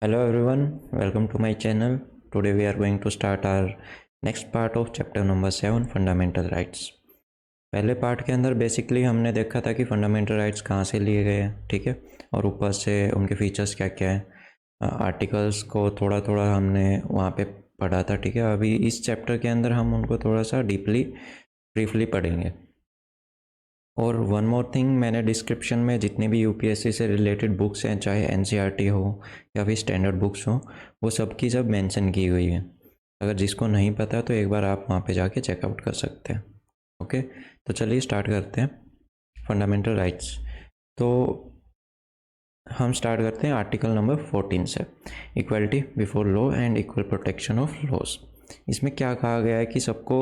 Hello everyone, welcome to my channel. Today we are going to start our next part of chapter number 7 fundamental rights. पहले part के अंदर basically हमने देखा था कि fundamental rights कहाँ से लिए गए हैं, ठीक है, और ऊपर से उनके फीचर्स क्या क्या हैं। आर्टिकल्स को थोड़ा थोड़ा हमने वहाँ पे पढ़ा था, ठीक है। अभी इस चैप्टर के अंदर हम उनको थोड़ा सा डीपली ब्रीफली पढ़ेंगे। और वन मोर थिंग, मैंने डिस्क्रिप्शन में जितनी भी यूपीएससी से रिलेटेड बुक्स हैं, चाहे एनसीईआरटी हो या फिर स्टैंडर्ड बुक्स हो, वो सब की सब मेंशन की हुई है। अगर जिसको नहीं पता तो एक बार आप वहाँ पे जाके चेकआउट कर सकते हैं। ओके, तो चलिए स्टार्ट करते हैं फंडामेंटल राइट्स। तो हम स्टार्ट करते हैं आर्टिकल नंबर 14 से, equality before law and equal protection of laws. इसमें क्या कहा गया है कि सबको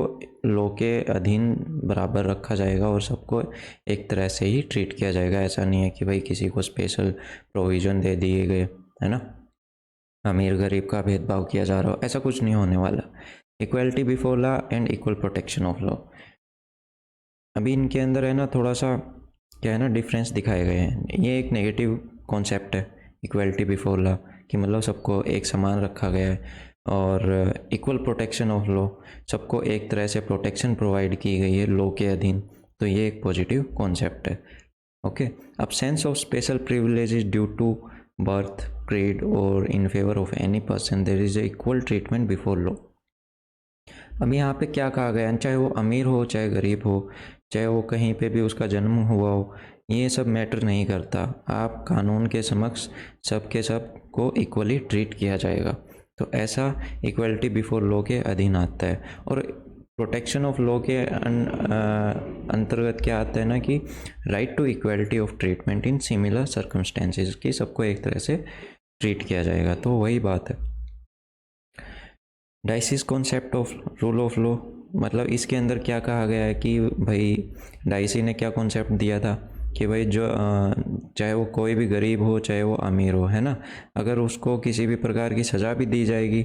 लॉ के अधीन बराबर रखा जाएगा और सबको एक तरह से ही ट्रीट किया जाएगा। ऐसा नहीं है कि भाई किसी को स्पेशल प्रोविज़न दे दिए गए, है ना, अमीर गरीब का भेदभाव किया जा रहा हो, ऐसा कुछ नहीं होने वाला। Equality before law and equal protection of law. अभी इनके अंदर है ना थोड़ा सा क्या है ना डिफरेंस दिखाए गए हैं। ये एक नेगेटिव कॉन्सेप्ट है इक्वलिटी बिफोर लॉ, कि मतलब सबको एक समान रखा गया है। और इक्वल प्रोटेक्शन ऑफ लॉ, सबको एक तरह से प्रोटेक्शन प्रोवाइड की गई है लॉ के अधीन, तो ये एक पॉजिटिव कॉन्सेप्ट है। Okay, absence of special privileges due to birth, creed or in favor of any person, there is a equal treatment before law। अब यहाँ पे क्या कहा गया है, चाहे वो अमीर हो चाहे गरीब हो, चाहे वो कहीं पे भी उसका जन्म हुआ हो, ये सब मैटर नहीं करता। आप कानून के समक्ष सबके सब को इक्वली ट्रीट किया जाएगा। तो ऐसा इक्वलिटी बिफोर लॉ के अधीन आता है। और प्रोटेक्शन ऑफ लॉ के अंतर्गत क्या आता है ना कि right to equality of treatment in similar circumstances, कि सबको एक तरह से ट्रीट किया जाएगा। तो वही बात है। Dicey's concept of rule of law, मतलब इसके अंदर क्या कहा गया है कि भाई डाइसी ने क्या कॉन्सेप्ट दिया था कि भाई जो चाहे वो कोई भी गरीब हो चाहे वो अमीर हो, है ना, अगर उसको किसी भी प्रकार की सज़ा भी दी जाएगी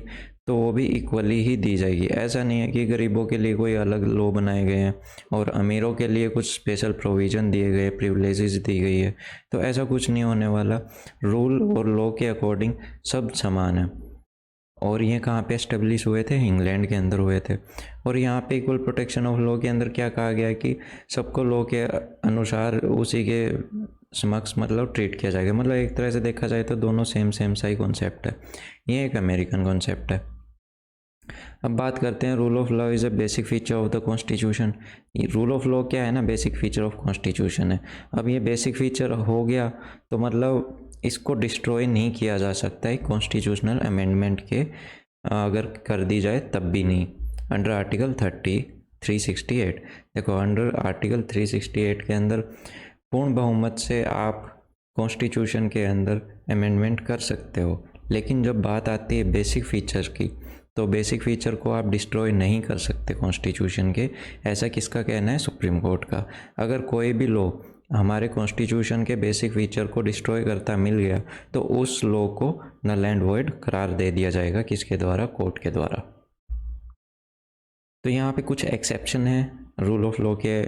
तो वो भी इक्वली ही दी जाएगी। ऐसा नहीं है कि गरीबों के लिए कोई अलग लॉ बनाए गए हैं और अमीरों के लिए कुछ स्पेशल प्रोविज़न दिए गए, प्रिविलेजेस दी गई है, तो ऐसा कुछ नहीं होने वाला। रूल और लॉ के अकॉर्डिंग सब समान है। और ये कहाँ पे एस्टेब्लिश हुए थे, इंग्लैंड के अंदर हुए थे। और यहाँ पे इक्वल प्रोटेक्शन ऑफ लॉ के अंदर क्या कहा गया है कि सबको लॉ के अनुसार उसी के समक्ष मतलब ट्रीट किया जाएगा। मतलब एक तरह से देखा जाए तो दोनों सेम सा ही कॉन्सेप्ट है। ये एक अमेरिकन कॉन्सेप्ट है। अब बात करते हैं rule of law is a basic feature of the constitution. Rule of law क्या है ना, बेसिक फीचर ऑफ कॉन्स्टिट्यूशन है। अब ये बेसिक फीचर हो गया तो मतलब इसको डिस्ट्रॉय नहीं किया जा सकता है कॉन्स्टिट्यूशनल अमेंडमेंट के अगर कर दी जाए तब भी नहीं। अंडर आर्टिकल 368, देखो अंडर आर्टिकल 368 के अंदर पूर्ण बहुमत से आप कॉन्स्टिट्यूशन के अंदर अमेंडमेंट कर सकते हो। लेकिन जब बात आती है बेसिक फीचर की, तो बेसिक फीचर को आप डिस्ट्रॉय नहीं कर सकते कॉन्स्टिट्यूशन के। ऐसा किसका कहना है, सुप्रीम कोर्ट का। अगर कोई भी लॉ हमारे कॉन्स्टिट्यूशन के बेसिक फीचर को डिस्ट्रॉय करता मिल गया तो उस लॉ को नल एंड वॉइड करार दे दिया जाएगा, किसके द्वारा, कोर्ट के द्वारा। तो यहाँ पे कुछ एक्सेप्शन है रूल ऑफ लॉ के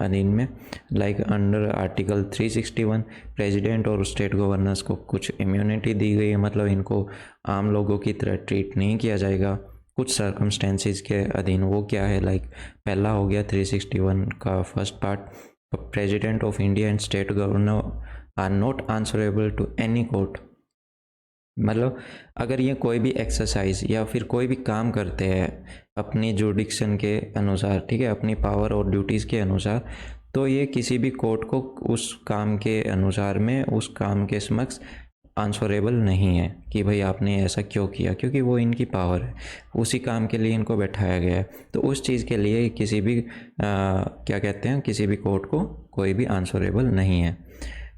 अधीन में, लाइक अंडर आर्टिकल 361 प्रेसिडेंट और स्टेट गवर्नर्स को कुछ इम्यूनिटी दी गई है, मतलब इनको आम लोगों की तरह ट्रीट नहीं किया जाएगा कुछ सर्कमस्टेंसेस के अधीन। वो क्या है, लाइक पहला हो गया 361 का first part, president of India and state governor are not answerable to any court. मतलब अगर ये कोई भी एक्सरसाइज या फिर कोई भी काम करते हैं अपनी जुडिक्शन के अनुसार, ठीक है, अपनी पावर और ड्यूटीज़ के अनुसार, तो ये किसी भी कोर्ट को उस काम के अनुसार में उस काम के समक्ष आंसरेबल नहीं है कि भाई आपने ऐसा क्यों किया, क्योंकि वो इनकी पावर है, उसी काम के लिए इनको बैठाया गया है। तो उस चीज़ के लिए किसी भी क्या कहते हैं, किसी भी कोर्ट को कोई भी आंसरेबल नहीं है।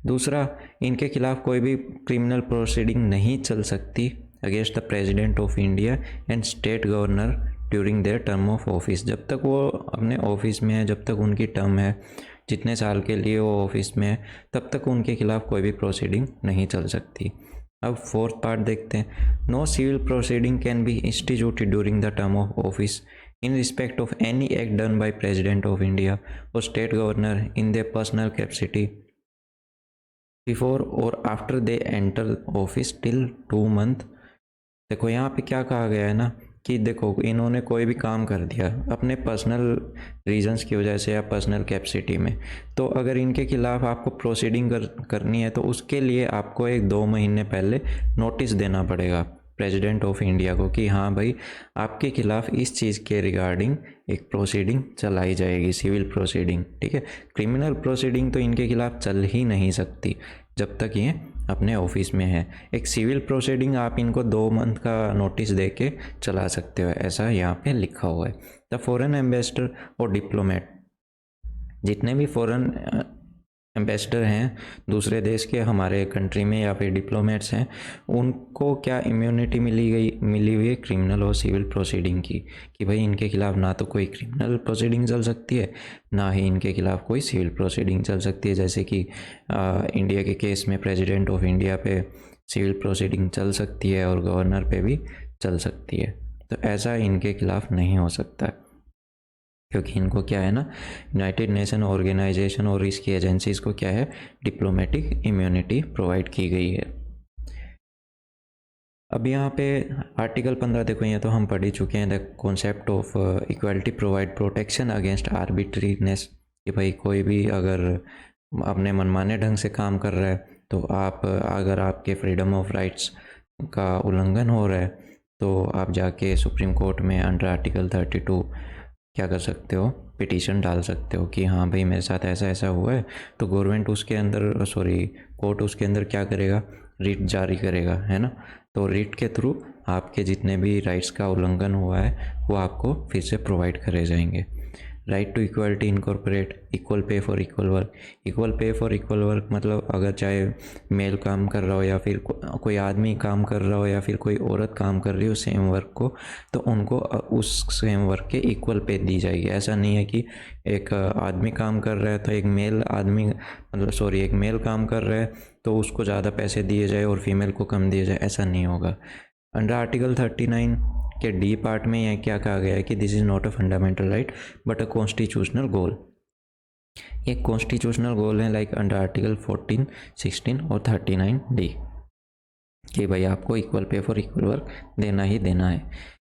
दूसरा, इनके खिलाफ कोई भी क्रिमिनल प्रोसीडिंग नहीं चल सकती against the president of India and state governor during their term of office. जब तक वो अपने ऑफिस में है, जब तक उनकी टर्म है, जितने साल के लिए वो ऑफिस में है, तब तक उनके खिलाफ कोई भी प्रोसीडिंग नहीं चल सकती। अब फोर्थ पार्ट देखते हैं। No civil proceeding can be instituted during the term of office in respect of any act done by President of India or state governor in their personal capacity before और after they enter office till 2 month. देखो यहाँ पे क्या कहा गया है ना कि देखो इन्होंने कोई भी काम कर दिया अपने पर्सनल रीजंस की वजह से या पर्सनल कैपेसिटी में, तो अगर इनके खिलाफ आपको प्रोसीडिंग करनी है तो उसके लिए आपको 1-2 महीने पहले नोटिस देना पड़ेगा प्रेसिडेंट ऑफ इंडिया को कि हाँ भाई आपके खिलाफ इस चीज़ के रिगार्डिंग एक प्रोसीडिंग चलाई जाएगी, सिविल प्रोसीडिंग। ठीक है, क्रिमिनल प्रोसीडिंग तो इनके खिलाफ चल ही नहीं सकती जब तक ये अपने ऑफिस में है। एक सिविल प्रोसीडिंग आप इनको 2 मंथ का नोटिस दे के चला सकते हो, ऐसा यहाँ पे लिखा हुआ है। द फॉरेन एम्बेसडर और डिप्लोमेट, जितने भी फॉरेन एम्बेसडर हैं दूसरे देश के हमारे कंट्री में या फिर डिप्लोमेट्स हैं, उनको क्या इम्यूनिटी मिली हुई है क्रिमिनल और सिविल प्रोसीडिंग की, कि भाई इनके खिलाफ ना तो कोई क्रिमिनल प्रोसीडिंग चल सकती है ना ही इनके खिलाफ कोई सिविल प्रोसीडिंग चल सकती है। जैसे कि इंडिया के केस में प्रेसिडेंट ऑफ इंडिया पे सिविल प्रोसीडिंग चल सकती है और गवर्नर पे भी चल सकती है, तो ऐसा इनके खिलाफ नहीं हो सकता है, क्योंकि इनको क्या है ना यूनाइटेड नेशन ऑर्गेनाइजेशन और इसकी एजेंसीज को क्या है डिप्लोमेटिक इम्यूनिटी प्रोवाइड की गई है। अब यहाँ पे आर्टिकल 15 देखो, ये तो हम पढ़ ही चुके हैं, the concept of equality provide protection against arbitrariness, कि भाई कोई भी अगर अपने मनमाने ढंग से काम कर रहा है तो आप अगर आपके फ्रीडम ऑफ राइट्स का उल्लंघन हो रहा है तो आप जाके सुप्रीम कोर्ट में अंडर आर्टिकल 32 क्या कर सकते हो, पिटीशन डाल सकते हो कि हाँ भाई मेरे साथ ऐसा ऐसा हुआ है, तो गवर्नमेंट उसके अंदर कोर्ट उसके अंदर क्या करेगा, रिट जारी करेगा, है ना। तो रिट के थ्रू आपके जितने भी राइट्स का उल्लंघन हुआ है वो आपको फिर से प्रोवाइड करे जाएंगे। Right to equality incorporate equal pay for equal work. Equal pay for equal work मतलब अगर चाहे मेल काम कर रहा हो या फिर कोई आदमी काम कर रहा हो या फिर कोई औरत काम कर रही हो सेम वर्क को, तो उनको उस सेम वर्क के इक्वल पे दी जाएगी। ऐसा नहीं है कि एक आदमी काम कर रहा है तो एक मेल काम कर रहा है तो उसको ज़्यादा पैसे दिए जाए और फीमेल को कम दिए जाए, ऐसा नहीं होगा। अंडर आर्टिकल 39 के डी पार्ट में यह क्या कहा गया है कि this is not a fundamental right but a constitutional goal. ये कॉन्स्टिट्यूशनल गोल है लाइक अंडर आर्टिकल 14, 16 और 39 डी, कि भाई आपको equal pay for equal work देना ही देना है।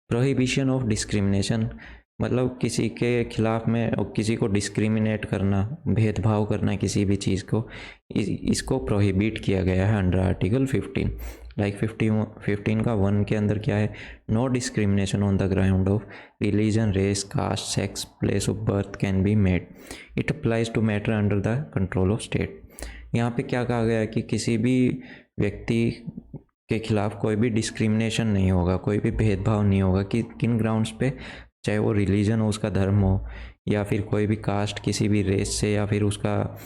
प्रोहिबिशन ऑफ डिस्क्रिमिनेशन मतलब किसी के खिलाफ में किसी को डिस्क्रिमिनेट करना, भेदभाव करना किसी भी चीज़ को, इसको प्रोहिबिट किया गया है अंडर आर्टिकल 15। लाइक 15 का 1 के अंदर क्या है, no discrimination on the ground of religion, race, caste, sex, place of birth can be made, it applies to matter under the control of state. यहाँ पे क्या कहा गया है कि किसी भी व्यक्ति के खिलाफ कोई भी डिस्क्रिमिनेशन नहीं होगा, कोई भी भेदभाव नहीं होगा कि किन ग्राउंड्स पे, चाहे वो रिलीजन हो, उसका धर्म हो, या फिर कोई भी कास्ट किसी भी रेस से, या फिर उसका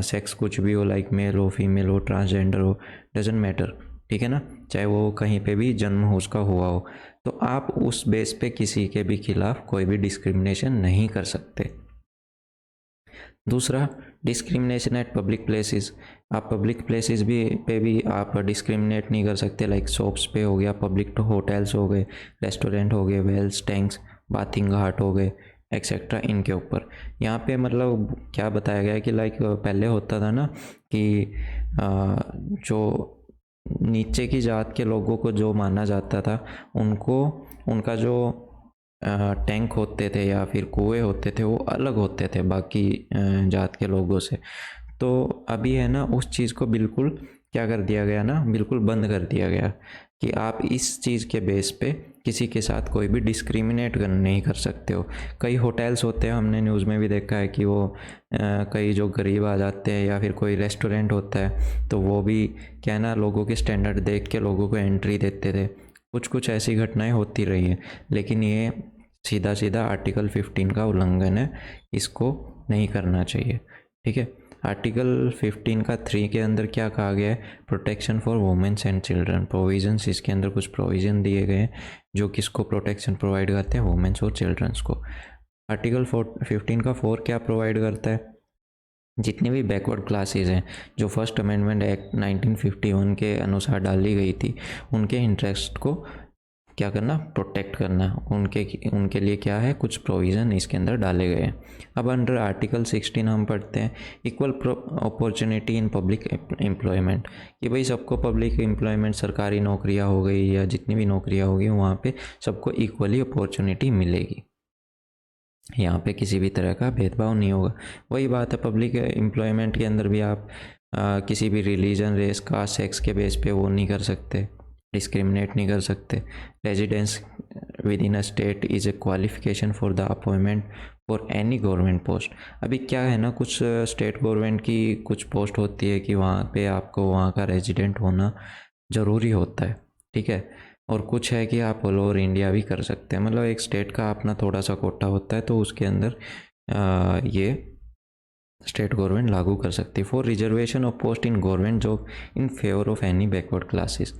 सेक्स कुछ भी हो, लाइक मेल हो, फीमेल हो, ट्रांसजेंडर हो, डजेंट मैटर, ठीक है ना, चाहे वो कहीं पे भी जन्म हो उसका हुआ हो, तो आप उस बेस पे किसी के भी खिलाफ कोई भी डिस्क्रिमिनेशन नहीं कर सकते। दूसरा, डिस्क्रिमिनेशन एट पब्लिक प्लेसेस। आप पब्लिक प्लेसेस भी आप डिस्क्रिमिनेट नहीं कर सकते, लाइक शॉप्स पे हो गया, पब्लिक होटल्स हो गए, रेस्टोरेंट हो गए, वेल्स, टैंक्स, बाथिंग घाट हो गए, एक्सेट्रा, इनके ऊपर। यहाँ पे मतलब क्या बताया गया है कि लाइक पहले होता था ना कि जो नीचे की जात के लोगों को जो माना जाता था, उनको उनका जो टैंक होते थे या फिर कुएं होते थे वो अलग होते थे बाकी जात के लोगों से। तो अभी है ना उस चीज़ को बिल्कुल क्या कर दिया गया ना, बिल्कुल बंद कर दिया गया कि आप इस चीज़ के बेस पे किसी के साथ कोई भी डिस्क्रिमिनेट नहीं कर सकते हो। कई होटल्स होते हैं, हमने न्यूज़ में भी देखा है कि वो कई जो गरीब आ जाते हैं या फिर कोई रेस्टोरेंट होता है तो वो भी क्या है ना लोगों के स्टैंडर्ड देख के लोगों को एंट्री देते थे। कुछ ऐसी घटनाएं होती रही हैं, लेकिन ये सीधा आर्टिकल 15 का उल्लंघन है, इसको नहीं करना चाहिए। ठीक है, आर्टिकल 15 का 3 के अंदर क्या कहा गया है, protection for women's and children provisions. इसके अंदर कुछ प्रोविज़न दिए गए हैं जो किसको प्रोटेक्शन प्रोवाइड करते हैं, वुमेन्स और चिल्ड्रंस को। आर्टिकल 15 का 4 क्या प्रोवाइड करता है, जितनी भी बैकवर्ड क्लासेस हैं जो फर्स्ट अमेंडमेंट एक्ट 1951 के अनुसार डाली गई थी, उनके इंटरेस्ट को क्या करना, प्रोटेक्ट करना, उनके लिए क्या है, कुछ प्रोविज़न इसके अंदर डाले गए हैं। अब अंडर आर्टिकल 16 हम पढ़ते हैं equal opportunity in public employment, कि भाई सबको पब्लिक एम्प्लॉयमेंट, सरकारी नौकरियां हो गई या जितनी भी नौकरियां होगी वहाँ पे सबको इक्वली अपॉर्चुनिटी मिलेगी, यहाँ पे किसी भी तरह का भेदभाव नहीं होगा। वही बात है, पब्लिक एम्प्लॉयमेंट के अंदर भी आप किसी भी रिलीजन, रेस, कास्ट, सेक्स के बेस पे वो नहीं कर सकते, डिस्क्रिमिनेट नहीं कर सकते। Residence with in a state is a qualification for the appointment for any government post. अभी क्या है ना, कुछ स्टेट गवर्नमेंट की कुछ पोस्ट होती है कि वहाँ पे आपको वहाँ का रेजिडेंट होना ज़रूरी होता है, ठीक है, और कुछ है कि आप ऑल ओवर इंडिया भी कर सकते हैं, मतलब एक स्टेट का अपना थोड़ा सा कोटा होता है, तो उसके अंदर ये स्टेट गवर्नमेंट लागू कर सकती है। For reservation of post in government job in favour of any backward classes.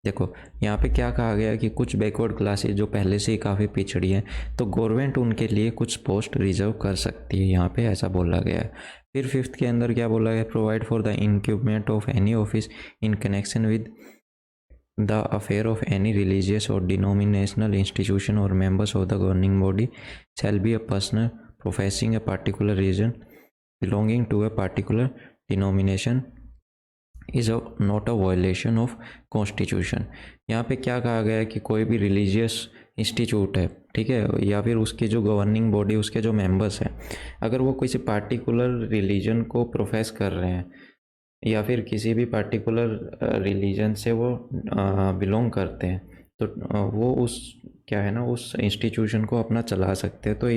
देखो यहाँ पे क्या कहा गया कि कुछ बैकवर्ड क्लासेस जो पहले से ही काफ़ी पिछड़ी हैं, तो गवर्नमेंट उनके लिए कुछ पोस्ट रिजर्व कर सकती है, यहाँ पे ऐसा बोला गया है। फिर फिफ्थ के अंदर क्या बोला गया, provide for the incumbent of any office in connection with the affair of any religious और डिनोमिनेशनल इंस्टीट्यूशन और members of the governing body shall be a person professing a particular religion belonging to a particular denomination is not a violation of constitution। यहाँ पे क्या कहा गया है कि कोई भी रिलीजियस इंस्टीट्यूट है, ठीक है, या फिर उसकी जो गवर्निंग बॉडी, उसके जो मेंबर्स हैं, अगर वो किसी पार्टिकुलर रिलीजन को प्रोफेस कर रहे हैं या फिर किसी भी पार्टिकुलर रिलीजन से वो बिलोंग करते हैं, तो वो उस क्या है ना, उस इंस्टीट्यूशन को अपना चला सकते हैं। तो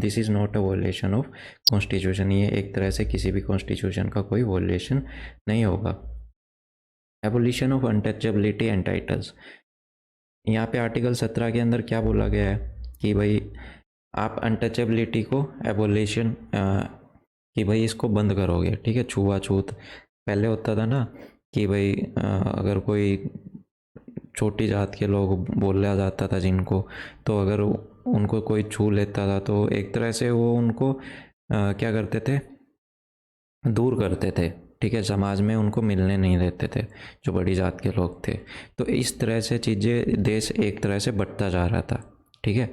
this is not a violation of constitution, ये एक तरह से किसी भी कॉन्स्टिट्यूशन का कोई वॉयलेशन नहीं होगा। Abolition of untouchability and titles, यहाँ पे आर्टिकल 17 के अंदर क्या बोला गया है कि भाई आप अनटचेबिलिटी को एबोलिशन कि भाई इसको बंद करोगे, ठीक है। छुआछूत पहले होता था ना कि भाई अगर कोई छोटी जात के लोग बोला जाता था जिनको, तो अगर उनको कोई छू लेता था तो एक तरह से वो उनको क्या करते थे, दूर करते थे, ठीक है, समाज में उनको मिलने नहीं देते थे जो बड़ी जात के लोग थे। तो इस तरह से चीज़ें, देश एक तरह से बढ़ता जा रहा था, ठीक है।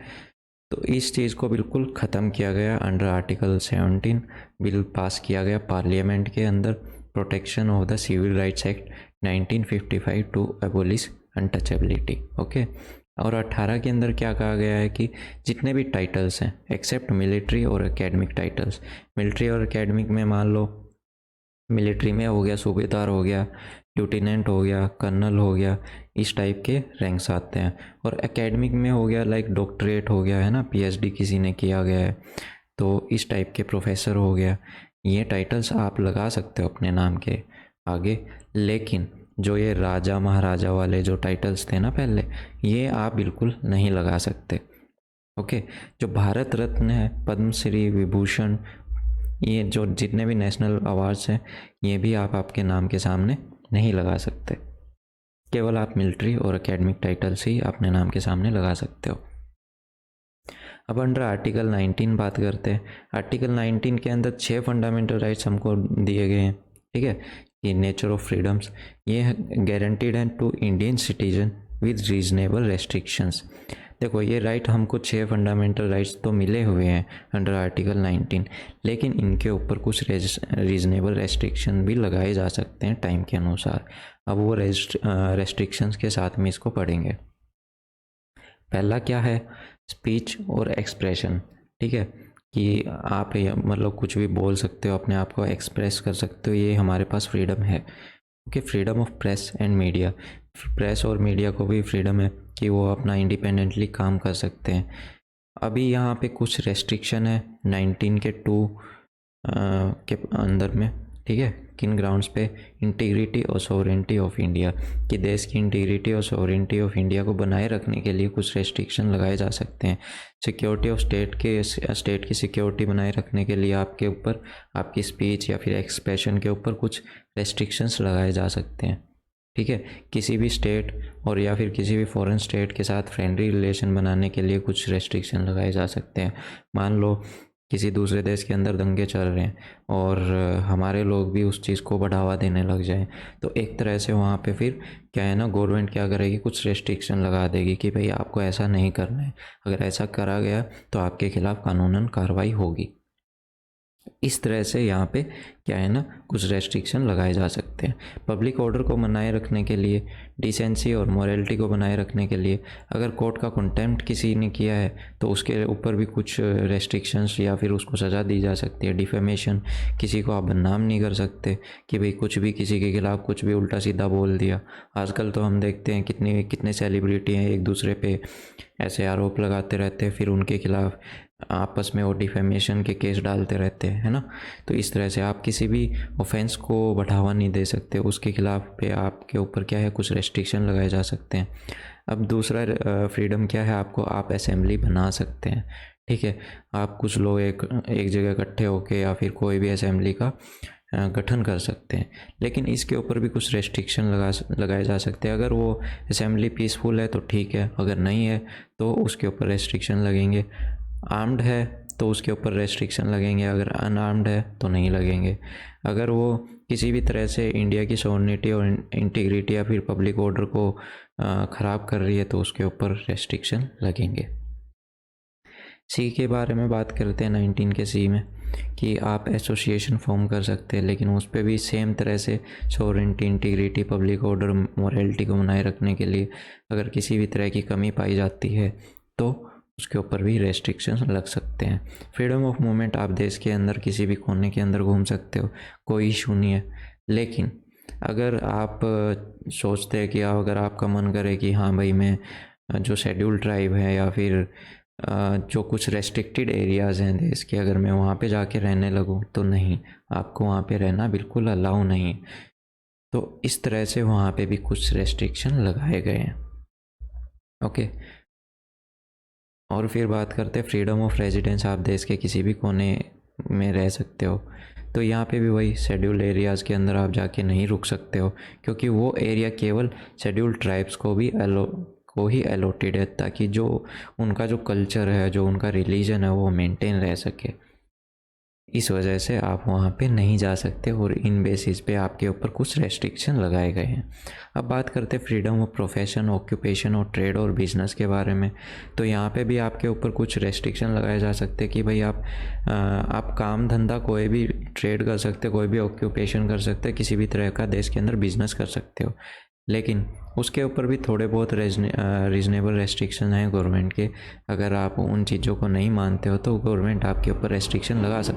तो इस चीज़ को बिल्कुल ख़त्म किया गया अंडर आर्टिकल 17, बिल पास किया गया पार्लियामेंट के अंदर, protection of the civil rights act 1955 to abolish untouchability, okay. और 18 के अंदर क्या कहा गया है कि जितने भी टाइटल्स हैं एक्सेप्ट मिलिट्री और एकेडमिक टाइटल्स, मिलिट्री और एकेडमिक में मान लो मिलिट्री में हो गया सूबेदार हो गया, लेफ्टिनेंट हो गया, कर्नल हो गया, इस टाइप के रैंक्स आते हैं। और एकेडमिक में हो गया लाइक डॉक्टरेट हो गया है ना, पीएचडी किसी ने किया गया है, तो इस टाइप के प्रोफेसर हो गया। ये टाइटल्स आप लगा सकते हो अपने नाम के आगे, लेकिन जो ये राजा महाराजा वाले जो टाइटल्स थे ना पहले, ये आप बिल्कुल नहीं लगा सकते, ओके। जो भारत रत्न है, पद्मश्री, विभूषण, ये जो जितने भी नेशनल अवार्ड्स हैं, ये भी आप आपके नाम के सामने नहीं लगा सकते, केवल आप मिलिट्री और एकेडमिक टाइटल्स ही अपने नाम के सामने लगा सकते हो। अब अंडर आर्टिकल 19 बात करते हैं। आर्टिकल 19 के अंदर 6 फंडामेंटल राइट्स हमको दिए गए हैं, ठीक है। ये नेचर ऑफ फ्रीडम्स, ये गारंटीड है to Indian citizen with reasonable restrictions. देखो ये राइट हमको 6 फंडामेंटल राइट्स तो मिले हुए हैं अंडर आर्टिकल 19, लेकिन इनके ऊपर कुछ रीजनेबल रेस्ट्रिक्शन भी लगाए जा सकते हैं टाइम के अनुसार। अब वो रेस्ट्रिक्शंस के साथ में इसको पढ़ेंगे। पहला क्या है, स्पीच और एक्सप्रेशन, ठीक है, कि आप मतलब कुछ भी बोल सकते हो, अपने आप को एक्सप्रेस कर सकते हो, ये हमारे पास फ्रीडम है, okay. Freedom of press and media, press और मीडिया को भी फ्रीडम है कि वो अपना इंडिपेंडेंटली काम कर सकते हैं। अभी यहाँ पे कुछ रेस्ट्रिक्शन है 19 के 2 के अंदर में, ठीक है। किन ग्राउंड्स पे, इंटीग्रिटी और सॉवरेंटी ऑफ इंडिया, कि देश की इंटीग्रिटी और सॉवरेंटी ऑफ इंडिया को बनाए रखने के लिए कुछ रेस्ट्रिक्शन लगाए जा सकते हैं। सिक्योरिटी ऑफ स्टेट की सिक्योरिटी बनाए रखने के लिए आपके ऊपर, आपकी स्पीच या फिर एक्सप्रेशन के ऊपर कुछ रेस्ट्रिक्शंस लगाए जा सकते हैं, ठीक है। किसी भी स्टेट और या फिर किसी भी फॉरेन स्टेट के साथ फ्रेंडली रिलेशन बनाने के लिए कुछ रेस्ट्रिक्शन लगाए जा सकते हैं। मान लो किसी दूसरे देश के अंदर दंगे चल रहे हैं और हमारे लोग भी उस चीज़ को बढ़ावा देने लग जाएं, तो एक तरह से वहाँ पे फिर क्या है ना, गवर्नमेंट क्या करेगी, कुछ रेस्ट्रिक्शन लगा देगी कि भाई आपको ऐसा नहीं करना है, अगर ऐसा करा गया तो आपके खिलाफ़ कानूनन कार्रवाई होगी। इस तरह से यहाँ पे क्या है ना, कुछ रेस्ट्रिक्शन लगाए जा सकते हैं। पब्लिक ऑर्डर को बनाए रखने के लिए, डिसेंसी और मोरालिटी को बनाए रखने के लिए, अगर कोर्ट का कंटेम्प्ट किसी ने किया है तो उसके ऊपर भी कुछ रेस्ट्रिक्शंस या फिर उसको सज़ा दी जा सकती है। डिफेमेशन, किसी को आप बदनाम नहीं कर सकते कि भाई कुछ भी किसी के खिलाफ़ कुछ भी उल्टा सीधा बोल दिया। आजकल तो हम देखते हैं कितने सेलिब्रिटी हैं एक दूसरे पे ऐसे आरोप लगाते रहते हैं, फिर उनके खिलाफ़ आपस में वो डिफेमेशन के केस डालते रहते हैं, है ना। तो इस तरह से आप किसी भी ऑफेंस को बढ़ावा नहीं दे सकते, उसके खिलाफ़ पे आपके ऊपर क्या है, कुछ रेस्ट्रिक्शन लगाए जा सकते हैं। अब दूसरा फ्रीडम क्या है, आपको आप असेंबली बना सकते हैं, ठीक है। आप कुछ लोग एक जगह इकट्ठे होके या फिर कोई भी असेंबली का गठन कर सकते हैं, लेकिन इसके ऊपर भी कुछ रेस्ट्रिक्शन लगाए जा सकते हैं। अगर वो असेंबली पीसफुल है तो ठीक है, अगर नहीं है तो उसके ऊपर रेस्ट्रिक्शन लगेंगे। आर्म्ड है तो उसके ऊपर रेस्ट्रिक्शन लगेंगे, अगर अनआर्म्ड है तो नहीं लगेंगे। अगर वो किसी भी तरह से इंडिया की सॉवरेनिटी और इंटीग्रिटी या फिर पब्लिक ऑर्डर को ख़राब कर रही है तो उसके ऊपर रेस्ट्रिक्शन लगेंगे। सी के बारे में बात करते हैं 19 के सी में कि आप एसोसिएशन फॉर्म कर सकते हैं, लेकिन उस पर भी सेम तरह से sovereignty, integrity, public order, morality को बनाए रखने के लिए अगर किसी भी तरह की कमी पाई जाती है तो उसके ऊपर भी रेस्ट्रिक्शंस लग सकते हैं। फ्रीडम ऑफ मूवमेंट, आप देश के अंदर किसी भी कोने के अंदर घूम सकते हो, कोई इशू नहीं है। लेकिन अगर आप सोचते हैं कि अगर आपका मन करे कि हाँ भाई मैं जो शेड्यूल ट्राइब है या फिर जो कुछ रेस्ट्रिक्टेड एरियाज़ हैं देश के, अगर मैं वहाँ पे जाके रहने लगूँ तो नहीं, आपको वहाँ पे रहना बिल्कुल अलाउ नहीं है। तो इस तरह से वहाँ पे भी कुछ रेस्ट्रिक्शन लगाए गए हैं, ओके। और फिर बात करते हैं फ्रीडम ऑफ रेजिडेंस, आप देश के किसी भी कोने में रह सकते हो, तो यहाँ पे भी वही शेड्यूल्ड एरियाज़ के अंदर आप जाके नहीं रुक सकते हो, क्योंकि वो एरिया केवल शेड्यूल्ड ट्राइब्स को ही अलॉटेड है, ताकि जो उनका जो कल्चर है, जो उनका रिलीजन है, वो मेंटेन रह सके। इस वजह से आप वहाँ पे नहीं जा सकते और इन बेसिस पे आपके ऊपर कुछ रेस्ट्रिक्शन लगाए गए हैं। अब बात करते हैं फ्रीडम ऑफ प्रोफेशन, ऑक्यूपेशन और ट्रेड और बिज़नेस के बारे में। तो यहाँ पे भी आपके ऊपर कुछ रेस्ट्रिक्शन लगाए जा सकते हैं कि भाई आप काम धंधा कोई भी ट्रेड कर सकते हो, कोई भी ऑक्यूपेशन कर सकते हो, किसी भी तरह का देश के अंदर बिजनेस कर सकते हो, लेकिन उसके ऊपर भी थोड़े बहुत रीज़नेबल रेस्ट्रिक्शन हैं गवर्नमेंट के। अगर आप उन चीज़ों को नहीं मानते हो तो गवर्नमेंट आपके ऊपर रेस्ट्रिक्शन लगा सकती